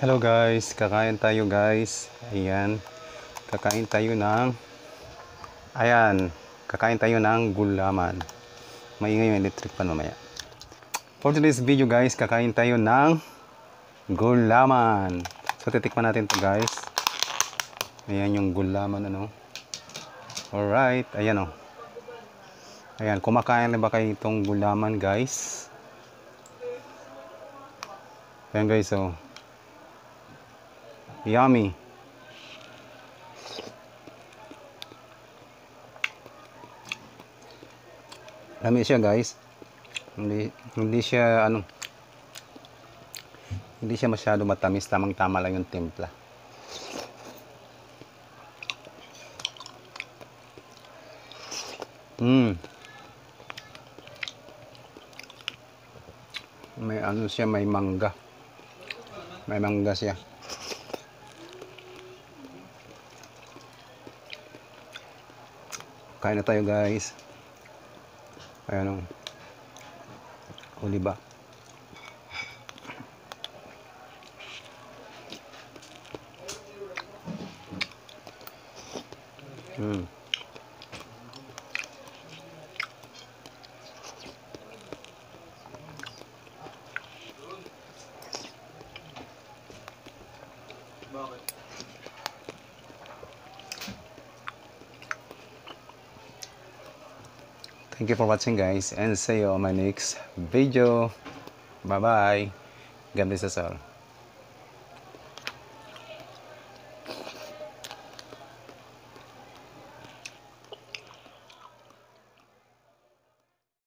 Hello guys, kakain tayo guys. Ayan, kakain tayo ng gulaman. Maingay yung electric pan mamaya. For today's video guys, kakain tayo ng gulaman. So titikman natin to guys. Ayan yung gulaman Alright, ayan Ayan, kumakain na ba kayo itong gulaman guys? Ayan guys Yummy. Lami siya guys. Hindi siya hindi siya masyado matamis, tamang-tama lang yung timpla. May siya, may mangga. May mangga siya. Kain na tayo guys. Ayan huli ba? Thank you for watching guys, and see you on my next video. Bye bye. God bless us all.